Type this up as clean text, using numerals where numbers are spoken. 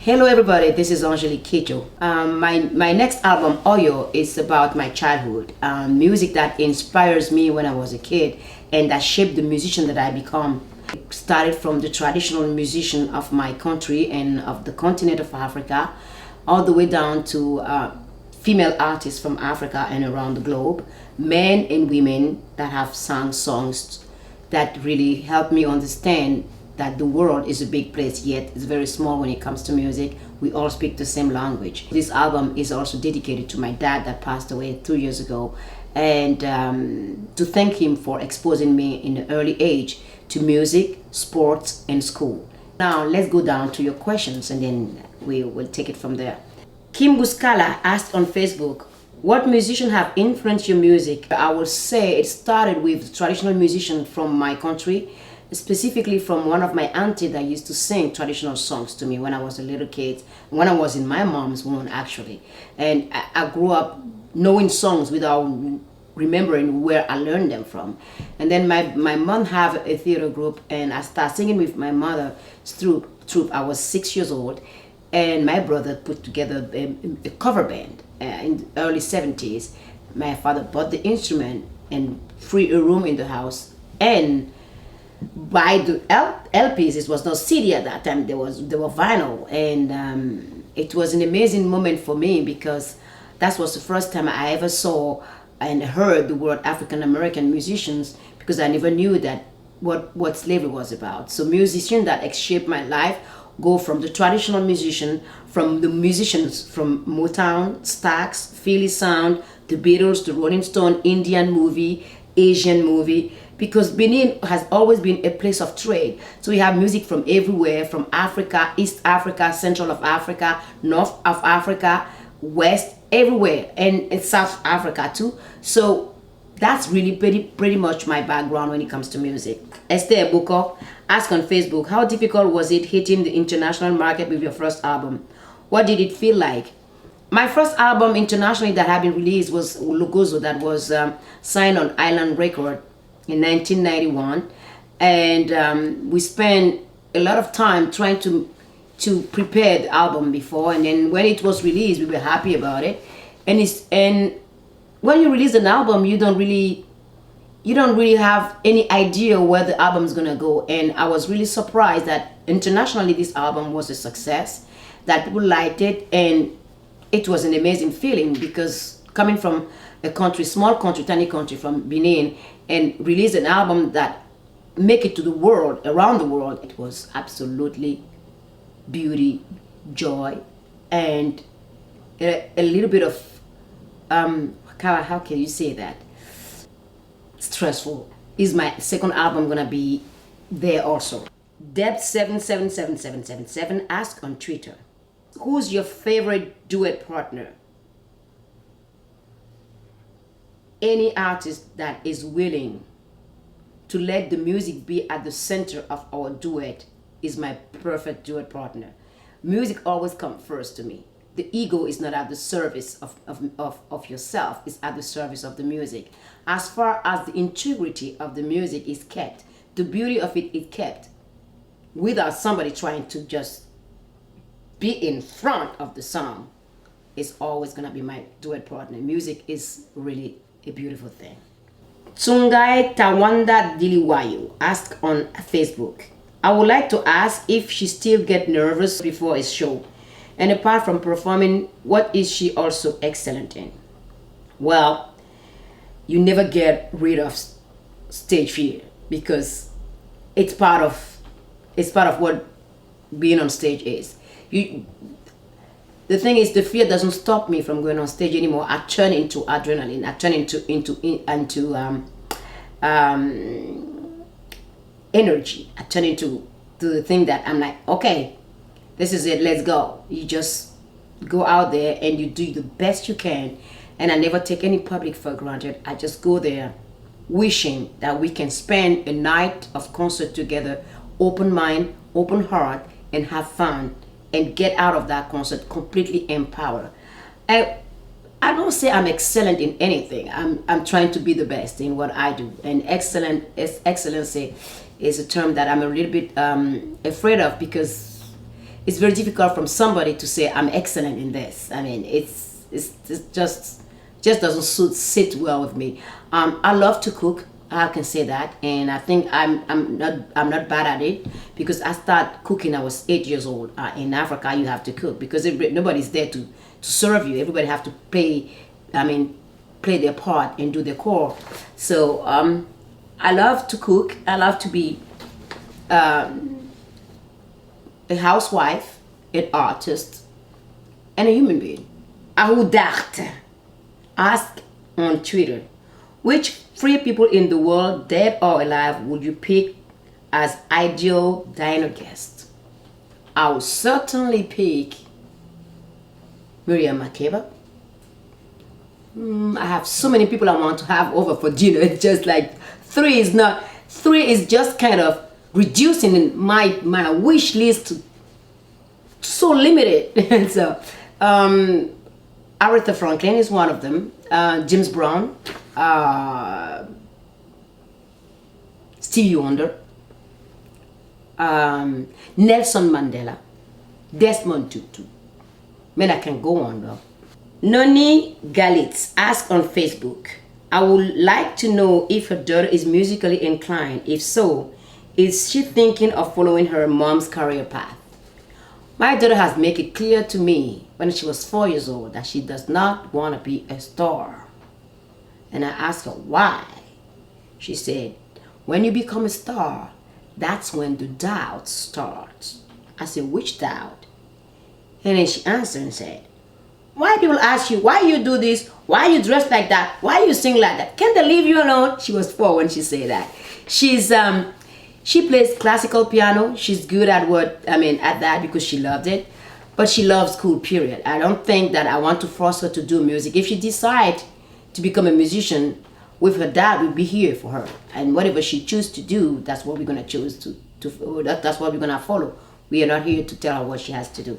Hello everybody, this is Angelique Kidjo. My next album, Oyo, is about my childhood. Music that inspires me when I was a kid and that shaped the musician that I become. It started from the traditional musician of my country and of the continent of Africa, all the way down to female artists from Africa and around the globe, men and women that have sung songs that really helped me understand that the world is a big place, yet it's very small when it comes to music. We all speak the same language. This album is also dedicated to my dad that passed away 2 years ago, and to thank him for exposing me in an early age to music, sports, and school. Now let's go down to your questions and then we will take it from there. Kim Buskala asked on Facebook, what musicians have influenced your music? I will say it started with traditional musicians from my country, specifically from one of my aunties that used to sing traditional songs to me when I was a little kid, when I was in my mom's womb actually. And I grew up knowing songs without remembering where I learned them from. And then my mom have a theater group and I started singing with my mother's troupe. I was 6 years old and my brother put together a cover band in the early 70s. My father bought the instrument and free a room in the house and by the LPs. It was no CD at that time. There were vinyl, and it was an amazing moment for me because that was the first time I ever saw and heard the word African American musicians, because I never knew that what slavery was about. So musicians that shaped my life go from the traditional musician, from the musicians from Motown, Stax, Philly Sound, the Beatles, the Rolling Stone, Indian movie, Asian movie, because Benin has always been a place of trade. So we have music from everywhere, from Africa, East Africa, Central of Africa, North of Africa, West, everywhere, and in South Africa too. So that's really pretty much my background when it comes to music. Esther Bukov asked on Facebook, how difficult was it hitting the international market with your first album? What did it feel like? My first album internationally that had been released was Lugozo, that was signed on Island Record in 1991, and we spent a lot of time trying to prepare the album before, and then when it was released we were happy about it. And when you release an album, you don't really have any idea where the album is gonna go, and I was really surprised that internationally this album was a success, that people liked it, and it was an amazing feeling because coming from a country, small country, tiny country from Benin, and release an album that make it to the world, around the world, it was absolutely beauty, joy, and a little bit of how can you say that? Stressful. Is my second album gonna be there also? Deb777777 asked on Twitter, who's your favorite duet partner? Any artist that is willing to let the music be at the center of our duet is my perfect duet partner. Music always comes first to me. The ego is not at the service of yourself, it's at the service of the music. As far as the integrity of the music is kept, the beauty of it is kept, without somebody trying to just be in front of the song, it's always gonna be my duet partner. Music is really a beautiful thing. Tsungai Tawanda Diliwayo asked on Facebook, I would like to ask if she still get nervous before a show, and apart from performing, what is she also excellent in? Well, you never get rid of stage fear because it's part of what being on stage is. The thing is, the fear doesn't stop me from going on stage anymore. I turn into adrenaline. I turn into energy. I turn into the thing that I'm like, okay, this is it. Let's go. You just go out there and you do the best you can. And I never take any public for granted. I just go there, wishing that we can spend a night of concert together, open mind, open heart, and have fun, and get out of that concert completely empowered. I don't say I'm excellent in anything. I'm trying to be the best in what I do. And excellency is a term that I'm a little bit afraid of, because it's very difficult from somebody to say I'm excellent in this. I mean, it's just doesn't sit well with me. I love to cook. I can say that, and I think I'm not bad at it because I started cooking. I was 8 years old. In Africa, you have to cook because nobody's there to serve you. Everybody have to play. I mean, play their part and do their core. So I love to cook. I love to be a housewife, an artist, and a human being. Ahudarte. Ask on Twitter, which three people in the world, dead or alive, would you pick as ideal dinner guests? I would certainly pick Miriam Makeba. I have so many people I want to have over for dinner. It's just like three is just kind of reducing my wish list to so limited. So Aretha Franklin is one of them. James Brown, Stevie Wonder, Nelson Mandela, Desmond Tutu. Man, I can go on though. Noni Galitz asked on Facebook, I would like to know if her daughter is musically inclined. If so, is she thinking of following her mom's career path? My daughter has made it clear to me when she was 4 years old that she does not want to be a star. And I asked her why. She said, when you become a star, that's when the doubt starts. I said, which doubt? And then she answered and said, why people ask you, why you do this? Why you dress like that? Why you sing like that? Can't they leave you alone? She was 4 when she said that. She plays classical piano. She's good at at that because she loved it. But she loves school, period. I don't think that I want to force her to do music. If she decides to become a musician, with her dad, will be here for her. And whatever she chooses to do, that's what we're going to choose that's what we're going to follow. We are not here to tell her what she has to do.